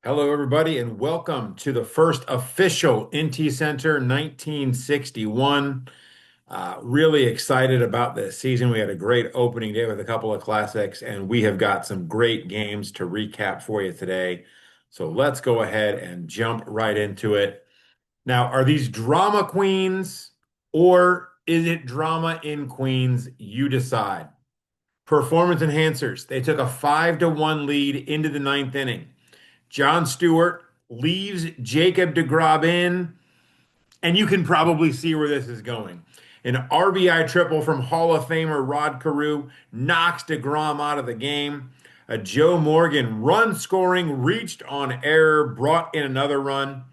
Hello, everybody, and welcome to the first official IntyCenter 1961. Really excited about this season. We had a great opening day with a couple of classics, and we have got some great games to recap for you today. So let's go ahead and jump right into it. Now, are these drama queens or is it drama in Queens? You decide. Performance enhancers. They took a 5-1 lead into the ninth inning. John Stewart leaves Jacob DeGraw in, and you can probably see where this is going. An RBI triple from Hall of Famer Rod Carew knocks DeGrom out of the game. A Joe Morgan run scoring reached on error, brought in another run,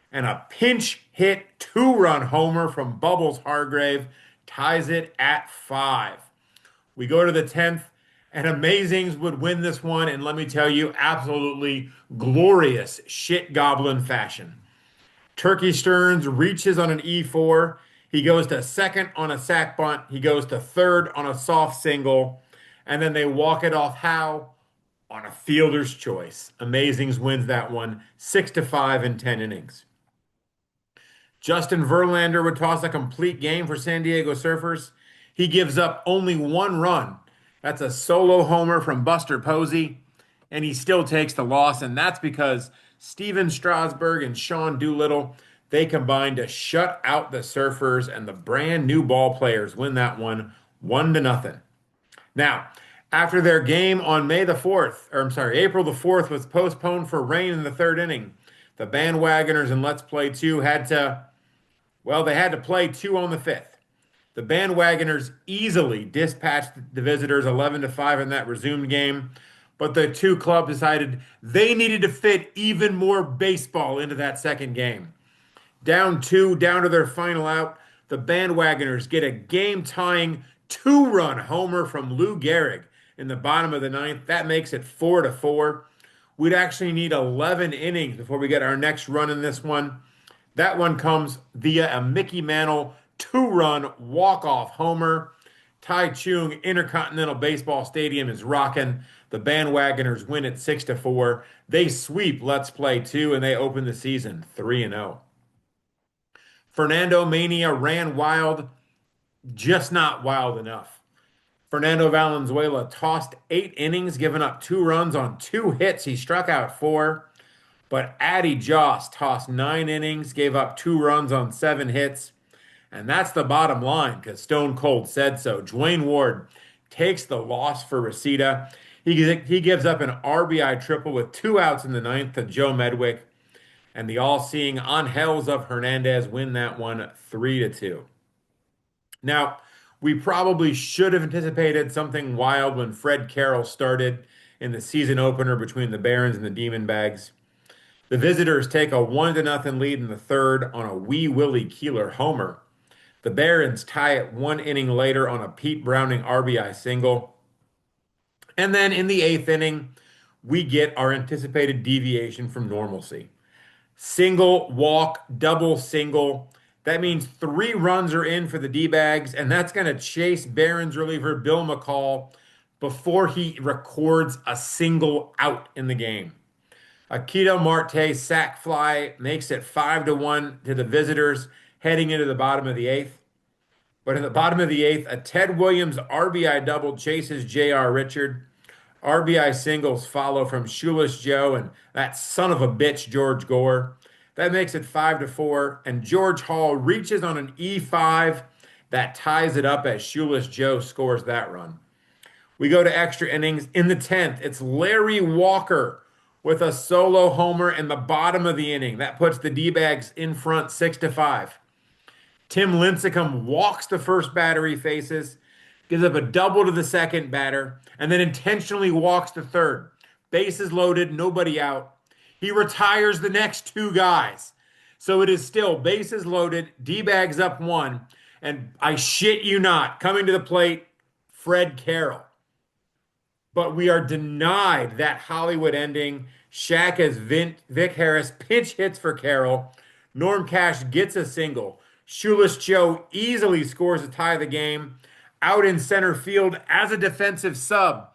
and a pinch hit two-run homer from Bubbles Hargrave ties it at 5. We go to the 10th, and Amazings would win this one, and let me tell you, absolutely glorious shit goblin fashion. Turkey Stearns reaches on an E4. He goes to second on a sac bunt. He goes to third on a soft single, and then they walk it off how? On a fielder's choice. Amazings wins that one 6-5 in 10 innings. Justin Verlander would toss a complete game for San Diego Surfers. He gives up only one run. That's a solo homer from Buster Posey, and he still takes the loss. And that's because Steven Strasburg and Sean Doolittle, they combined to shut out the Surfers, and the brand new ball players win that one 1-0. Now, after their game on May the 4th, or I'm sorry, April the 4th was postponed for rain in the third inning, the bandwagoners in Let's Play 2 they had to play 2 on the 5th. The bandwagoners easily dispatched the visitors 11-5 in that resumed game, but the two clubs decided they needed to fit even more baseball into that second game. Down 2, down to their final out, the bandwagoners get a game-tying two-run homer from Lou Gehrig in the bottom of the ninth. That makes it 4-4. We'd actually need 11 innings before we get our next run in this one. That one comes via a Mickey Mantle two-run walk-off homer. Tai Chung Intercontinental Baseball Stadium is rocking. The bandwagoners win it 6-4. They sweep Let's Play 2, and they open the season 3-0. Fernando Mania ran wild, just not wild enough. Fernando Valenzuela tossed 8 innings, giving up 2 runs on 2 hits. He struck out 4. But Addy Joss tossed 9 innings, gave up 2 runs on 7 hits. And that's the bottom line because Stone Cold said so. Dwayne Ward takes the loss for Reseda. He gives up an RBI triple with 2 outs in the ninth to Joe Medwick. And the all-seeing Angels of Hernandez win that one 3-2. Now, we probably should have anticipated something wild when Fred Carroll started in the season opener between the Barons and the Demon Bags. The visitors take a 1-0 lead in the third on a Wee Willie Keeler homer. The Barons tie it 1 inning later on a Pete Browning RBI single. And then in the 8th inning, we get our anticipated deviation from normalcy. Single, walk, double, single. That means 3 runs are in for the D-Bags, and that's going to chase Barons reliever Bill McCall before he records a single out in the game. Akito Marte sac fly makes it 5-1 to the visitors heading into the bottom of the 8th. But in the bottom of the 8th, a Ted Williams RBI double chases J.R. Richard. RBI singles follow from Shoeless Joe and that son of a bitch George Gore. That makes it 5-4, and George Hall reaches on an E5 that ties it up as Shoeless Joe scores that run. We go to extra innings. In the 10th, it's Larry Walker with a solo homer in the bottom of the inning. That puts the D-Bags in front 6-5. Tim Lincecum walks the first batter he faces, gives up a double to the second batter, and then intentionally walks the third. Bases loaded, nobody out. He retires the next 2 guys. So it is still bases loaded, D-Bags up 1, and I shit you not, coming to the plate, Fred Carroll. But we are denied that Hollywood ending. Shaq as Vic Harris pinch hits for Carroll. Norm Cash gets a single. Shoeless Joe easily scores to tie the game. Out in center field as a defensive sub.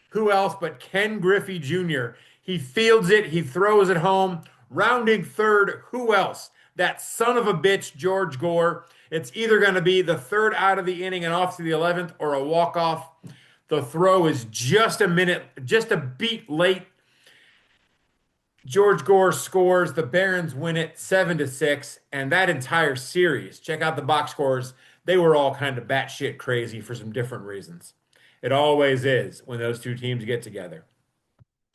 Who else but Ken Griffey Jr. He fields it, he throws it home. Rounding third, who else? That son of a bitch, George Gore. It's either going to be the third out of the inning and off to the 11th or a walk-off. The throw is just a minute, just a beat late. George Gore scores. The Barons win it 7-6, and that entire series. Check out the box scores. They were all kind of batshit crazy for some different reasons. It always is when those two teams get together.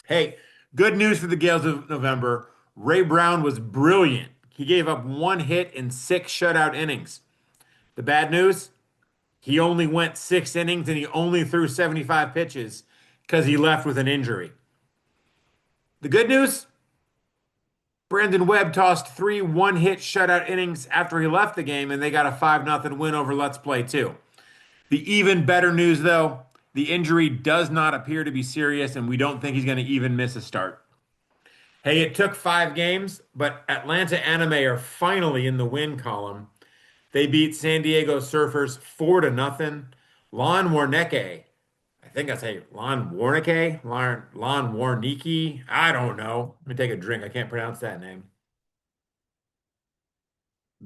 Hey, good news for the Gales of November. Ray Brown was brilliant. He gave up one hit in six shutout innings. The bad news? He only went 6 innings and he only threw 75 pitches because he left with an injury. The good news? Brandon Webb tossed three one-hit shutout innings after he left the game, and they got a 5-0 win over Let's Play 2. The even better news, though, the injury does not appear to be serious, and we don't think he's going to even miss a start. Hey, it took 5 games, but Atlanta Anime are finally in the win column. They beat San Diego Surfers 4-0. Lon Warneke, I think I say Lon Warneke, Lon Warneke. I don't know. Let me take a drink. I can't pronounce that name.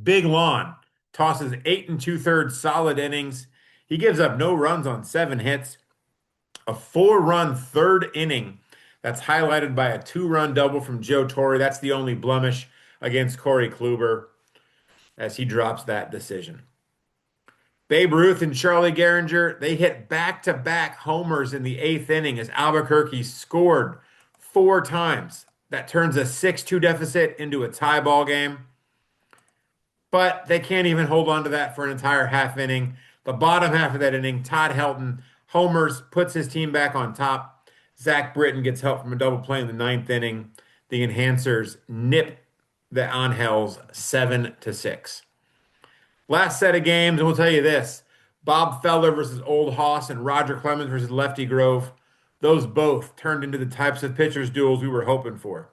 Big Lon tosses 8 2/3 solid innings. He gives up no runs on 7 hits, a 4-run third inning that's highlighted by a 2-run double from Joe Torre. That's the only blemish against Corey Kluber as he drops that decision. Babe Ruth and Charlie Gehringer, they hit back-to-back homers in the 8th inning as Albuquerque scored 4 times. That turns a 6-2 deficit into a tie ball game. But they can't even hold on to that for an entire half inning. The bottom half of that inning, Todd Helton homers, puts his team back on top. Zach Britton gets help from a double play in the 9th inning. The Enhancers nip the Angels 7-6. Last set of games, and we'll tell you this. Bob Feller versus Old Hoss and Roger Clemens versus Lefty Grove. Those both turned into the types of pitchers duels we were hoping for.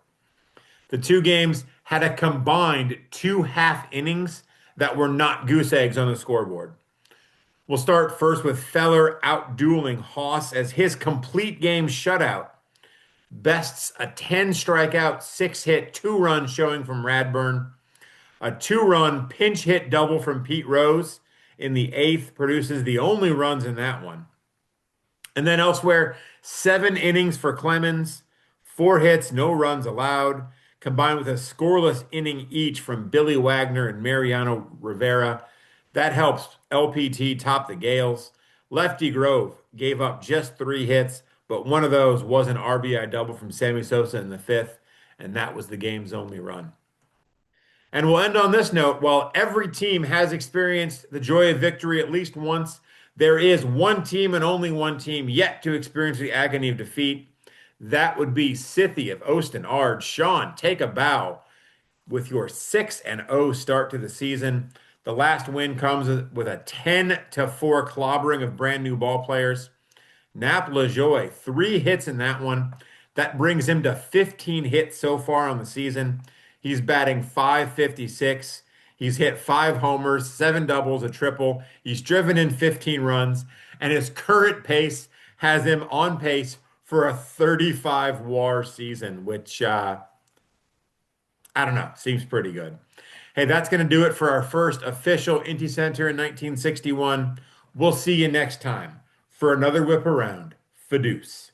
The 2 games had a combined 2 half innings that were not goose eggs on the scoreboard. We'll start first with Feller out-dueling Hoss as his complete game shutout bests a 10 strikeout, 6-hit, 2-run showing from Radburn. A 2-run pinch hit double from Pete Rose in the 8th produces the only runs in that one. And then elsewhere, 7 innings for Clemens, 4 hits, no runs allowed, combined with a scoreless inning each from Billy Wagner and Mariano Rivera. That helps LPT top the Gales. Lefty Grove gave up just 3 hits, but one of those was an RBI double from Sammy Sosa in the 5th, and that was the game's only run. And we'll end on this note. While every team has experienced the joy of victory at least once, there is one team and only one team yet to experience the agony of defeat. That would be Scythia of Ostin Ard. Sean, take a bow with your 6-0 start to the season. The last win comes with a 10-4 clobbering of brand new ball players. Nap Lajoie, 3 hits in that one. That brings him to 15 hits so far on the season. He's batting .556. He's hit 5 homers, 7 doubles, a triple. He's driven in 15 runs, and his current pace has him on pace for a 35 WAR season, which I don't know, seems pretty good. Hey, that's going to do it for our first official IntyCenter in 1961. We'll see you next time for another whip around. FODEUSS.